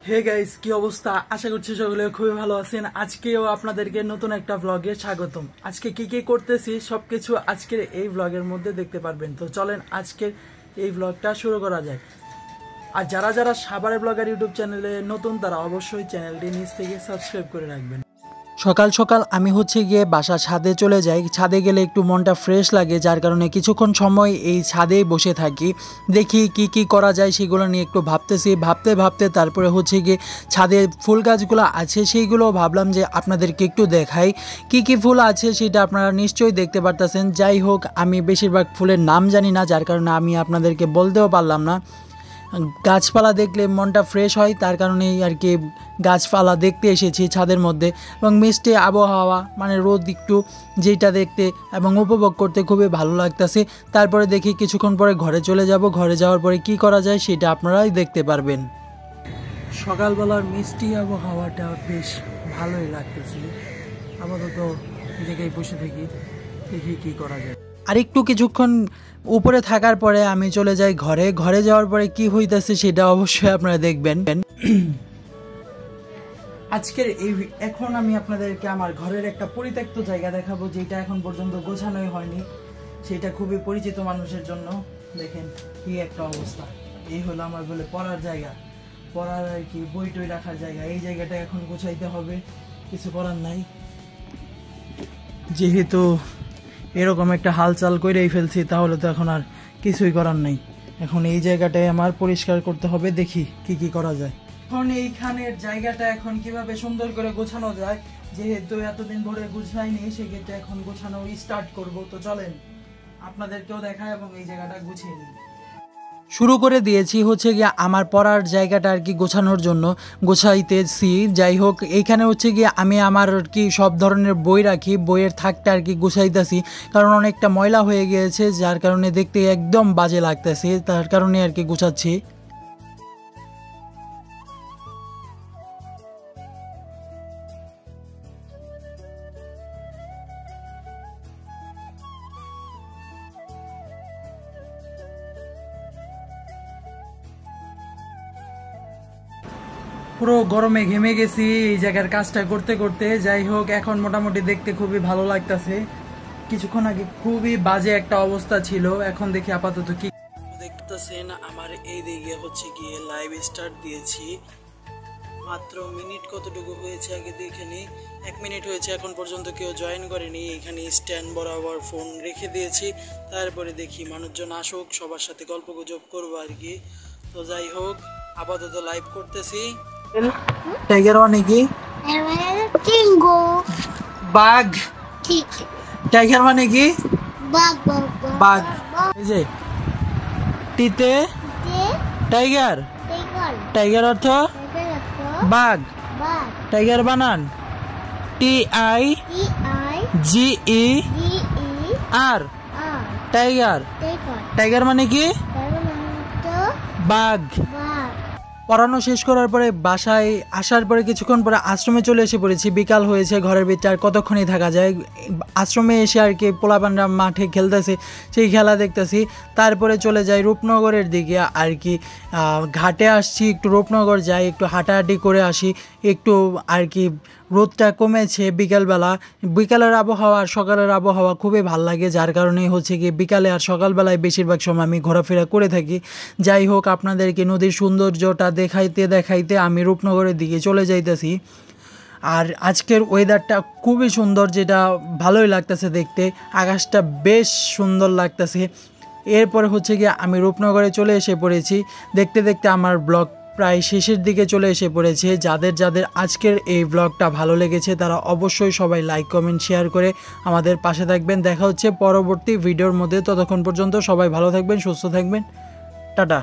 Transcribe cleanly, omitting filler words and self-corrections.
Hey guys, কি অবস্থা? আশা করছি সকলে খুবই ভালো আছেন। আজকেও আপনাদেরকে নতুন একটা ব্লগে স্বাগতম। আজকে কি কি করতেছি সবকিছু আজকের এই ব্লগের মধ্যে দেখতে পারবেন। তো চলেন আজকের এই ব্লগটা শুরু করা যায়। আর যারা যারা সাভারে ব্লগার ইউটিউব চ্যানেলে নতুন, তারা অবশ্যই চ্যানেলটি নিচ থেকে সাবস্ক্রাইব করে রাখবেন। সকাল সকাল আমি গিয়ে বাসা ছাদে চলে যাই। ছাদে গেলে একটু মনটা ফ্রেশ লাগে, যার কারণে কিছুক্ষণ সময় এই ছাদেই বসে থাকি। দেখি কি কি করা যায় সেগুলো নিয়ে একটু ভাবতেছি। ভাবতে ভাবতে তারপরে গিয়ে ছাদে ফুল গাছগুলো আছে সেইগুলো ভাবলাম যে আপনাদেরকে একটু দেখাই। কি কি ফুল আছে সেটা আপনারা নিশ্চয়ই দেখতে পারতেছেন। যাই হোক, আমি বেশিরভাগ ফুলের নাম জানি না, যার কারণে আমি আপনাদেরকে বলতেও পারলাম না। গাছপালা দেখলে মনটা ফ্রেশ হয়, তার কারণেই আর কি গাছপালা দেখতে এসেছি ছাদের মধ্যে। এবং মিষ্টি আবহাওয়া, মানে রোদ একটু, যেটা দেখতে এবং উপভোগ করতে খুবই ভালো লাগতেছে। তারপরে দেখি কিছুক্ষণ পরে ঘরে চলে যাব। ঘরে যাওয়ার পরে কি করা যায় সেটা আপনারাই দেখতে পারবেন। সকালবেলার মিষ্টি আবহাওয়াটা বেশ ভালোই লাগতেছে। আপাতত এদিকেই বসে থাকি, দেখি কি করা যায়। আর একটু কিছুক্ষণ উপরে থাকার পরে আমি চলে যাই ঘরে। ঘরে যাওয়ার পরে কি হইতেছে সেটা অবশ্যই আপনারা দেখবেন। আজকের এখন আমি আপনাদেরকে আমার ঘরের একটা পরিত্যক্ত জায়গা দেখাবো, যেটা এখন পর্যন্ত গোছানোই হয়নি। সেটা খুবই পরিচিত মানুষের জন্য। দেখেন কি একটা অবস্থা। এই হলো আমার বলে পড়ার জায়গা, পড়ার আর কি বই টই রাখার জায়গা। এই জায়গাটা এখন গোছাইতে হবে, কিছু করার নাই। যেহেতু এরকম একটা হালচাল করেই ফেলছি, তাহলে তো এখন আর কিছুই করার নেই। এখন এই জায়গাটায় আমার পরিষ্কার করতে হবে, দেখি কি কি করা যায়। এখন এইখানের জায়গাটা এখন কিভাবে সুন্দর করে গোছানো যায়, যেহেতু এতদিন ধরে গুছাইনি, সেক্ষেত্রে এখন গোছানো স্টার্ট করব। তো চলেন আপনাদেরকেও দেখায় এবং এই জায়গাটা গুছিয়ে নিই। শুরু করে দিয়েছি গিয়ে আমার পড়ার জায়গাটা আর কি গোছানোর জন্য গোছাইতেছি। যাই হোক, এইখানে গিয়ে আমি আমার আর কি সব ধরনের বই রাখি, বইয়ের থাকটা আর কি গোছাইতেছি। কারণ অনেকটা ময়লা হয়ে গিয়েছে, যার কারণে দেখতে একদম বাজে লাগতেছে, তার কারণে আর কি গোছাচ্ছি। পুরো গরমে ঘেমে গেছি এই জায়গার কাজটা করতে করতে। যাই হোক, এখন মোটামুটি দেখতে খুবই ভালো লাগতেছে। কিছুক্ষণ আগে খুবই বাজে একটা অবস্থা ছিল, এখন দেখি আপাতত কি দেখতেছেন। আমার এই দিকে গিয়ে লাইভ স্টার্ট দিয়েছি, মাত্র মিনিট কতটুকু হয়েছে আগে দেখে নি। 1 মিনিট হয়েছে, এখন পর্যন্ত কেউ জয়েন করেনি। এখানে স্ট্যান্ড বরাবর ফোন রেখে দিয়েছি। তারপরে দেখি মানুষজন আসুক, সবার সাথে গল্প গুজব করবো আর কি। তো যাই হোক, আপাতত লাইভ করতেছি। টাইগার মানে কি? বাঘ। টাইগার মানে কি? বাঘ। এই যে টিতে টাইগার, টাইগার অর্থ বাঘ। টাইগার বানান TIGER, টাইগার। টাইগার মানে কি? বাঘ। পড়ানো শেষ করার পরে বাসায় আসার পরে কিছুক্ষণ পরে আশ্রমে চলে এসে পড়েছি। বিকাল হয়েছে, ঘরের ভিতরে আর কতক্ষণই থাকা যায়। আশ্রমে এসে আর কি পোলাপানরা মাঠে খেলতেছে, সেই খেলা দেখতেছি। তারপরে চলে যাই রূপনগরের দিকে আর কি। ঘাটে আসছি, একটু রূপনগর যাই, একটু হাঁটাহাঁটি করে আসি। একটু আর কি রোদটা কমেছে বিকালবেলা। বিকালের আবহাওয়া আর সকালের আবহাওয়া খুবই ভাল লাগে, যার কারণে কি বিকালে আর সকালবেলায় বেশিরভাগ সময় আমি ঘোরাফেরা করে থাকি। যাই হোক, আপনাদেরকে নদীর সৌন্দর্যটা দেখাইতে দেখাইতে আমি রূপনগরের দিকে চলে যাইতেছি। আর আজকের ওয়েদারটা খুবই সুন্দর, যেটা ভালোই লাগতেছে দেখতে। আকাশটা বেশ সুন্দর লাগতেছে। এরপরে গিয়ে আমি রূপনগরে চলে এসে পড়েছি। দেখতে দেখতে আমার ব্লগ প্রায় শেষের দিকে চলে এসে পড়েছে। যাদের যাদের আজকের এই ব্লগটা ভালো লেগেছে, তারা অবশ্যই সবাই লাইক কমেন্ট শেয়ার করে আমাদের পাশে থাকবেন। দেখা হচ্ছে পরবর্তী ভিডিওর মধ্যে। ততক্ষণ পর্যন্ত সবাই ভালো থাকবেন, সুস্থ থাকবেন। টাটা।